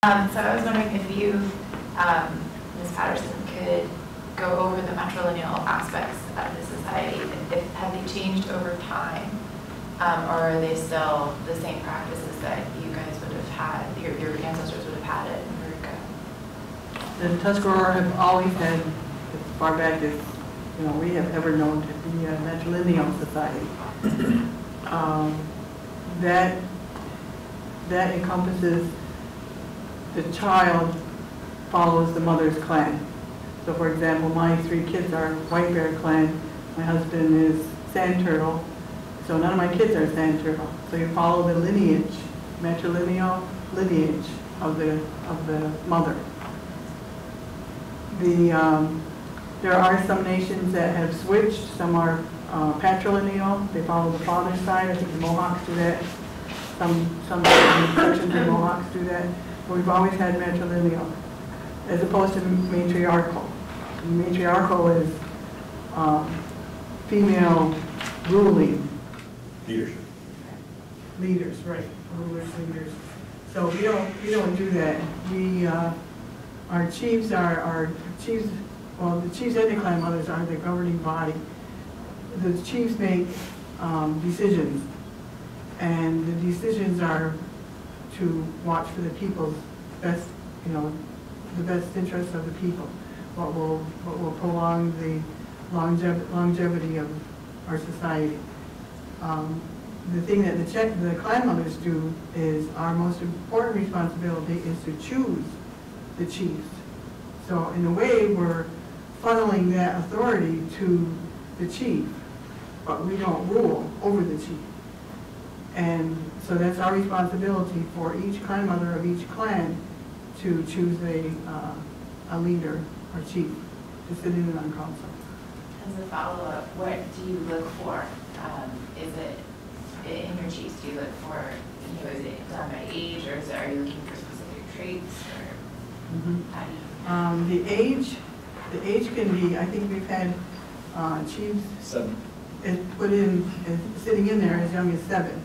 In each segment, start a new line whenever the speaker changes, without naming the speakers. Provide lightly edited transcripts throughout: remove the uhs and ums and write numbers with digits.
So I was wondering if you, Ms. Patterson, could go over the matrilineal aspects of the society. Have they changed over time, or are they still the same practices that you guys would have had, your ancestors would have had in America?
The Tuscarora have always had, as far back as we have ever known, to be a matrilineal society. That encompasses the child follows the mother's clan. So for example, my 3 kids are White Bear clan, my husband is Sand Turtle, so none of my kids are Sand Turtle. So you follow the lineage, matrilineal lineage of the mother. There are some nations that have switched, some are patrilineal, they follow the father's side. I think the Mohawks do that, some sections of Mohawks do that. But we've always had matrilineal, as opposed to matriarchal. Matriarchal is female ruling.
Leadership.
Leaders, right? Rulers, leaders. So we don't do that. Our chiefs are chiefs. Well, the chiefs and the clan mothers are the governing body. The chiefs make decisions, and the decisions are to watch for the people's best, the best interests of the people. What will prolong the longevity of our society. The thing that the clan mothers do is, our most important responsibility is to choose the chiefs. So in a way, we're funneling that authority to the chief, but we don't rule over the chief. And so that's our responsibility for each clan mother of each clan to choose a leader or chief to sit in on council.
As a follow-up, what do you look for? Is it in your chiefs? Do you look for, is it done by age, or are you looking for specific traits? Or how do you? The age can be. I think we've had chiefs
7.
Put in sitting in there as young as 7.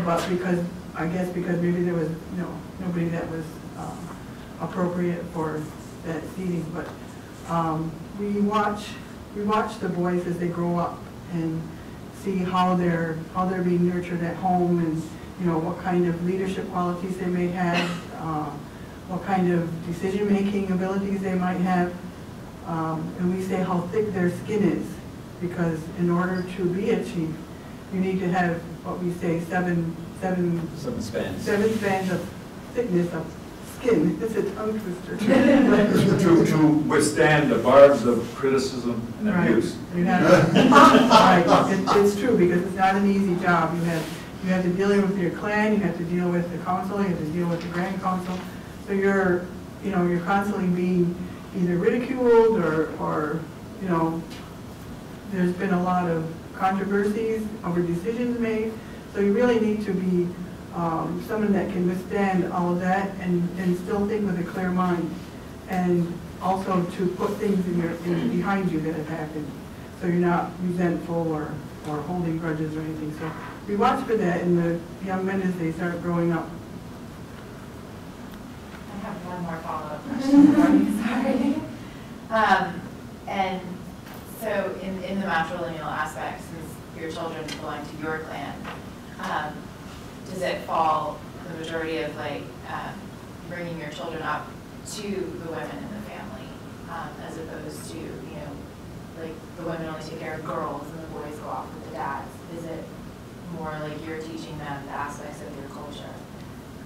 But because maybe there was nobody that was appropriate for that seating. But we watch the boys as they grow up and see how they're being nurtured at home, and what kind of leadership qualities they may have, what kind of decision-making abilities they might have, and we say how thick their skin is, because in order to be a chief, you need to have what we say seven spans of thickness of skin. It's a tongue twister.
to withstand the barbs of criticism and abuse.
Right. It's true, because it's not an easy job. You have to deal with your clan, you have to deal with the council, you have to deal with the grand council. So you're constantly being either ridiculed or there's been a lot of controversies over decisions made. So you really need to be someone that can withstand all of that and still think with a clear mind, and also to put things in behind you that have happened, so you're not resentful or holding grudges or anything. So we watch for that in the young men as they start growing up.
I have one more follow-up question for you, sorry. And so in the matrilineal aspect, since your children belong to your clan, does it fall the majority of bringing your children up to the women in the family, as opposed to the women only take care of girls and the boys go off with the dads? Is it more like you're teaching them the aspects of your culture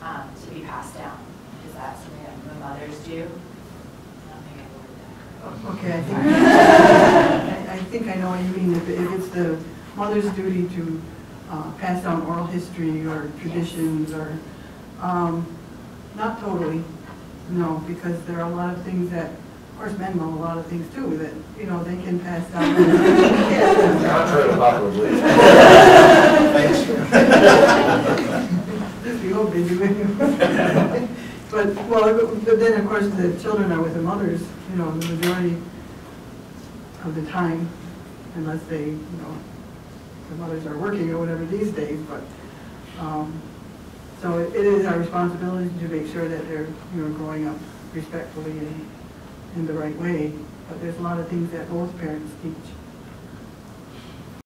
to be passed down? Is that something that the mothers do?
Okay, I think I know what you mean. If it's the mother's duty to pass down oral history or traditions, or not totally, no, because there are a lot of things that, of course, men know a lot of things too that they can pass down.
Contrary to popular belief. Thanks.
We hope they do. But then of course the children are with the mothers, the majority of the time, unless the mothers are working or whatever these days. But So it is our responsibility to make sure that they're, growing up respectfully and in the right way. But there's a lot of things that both parents teach.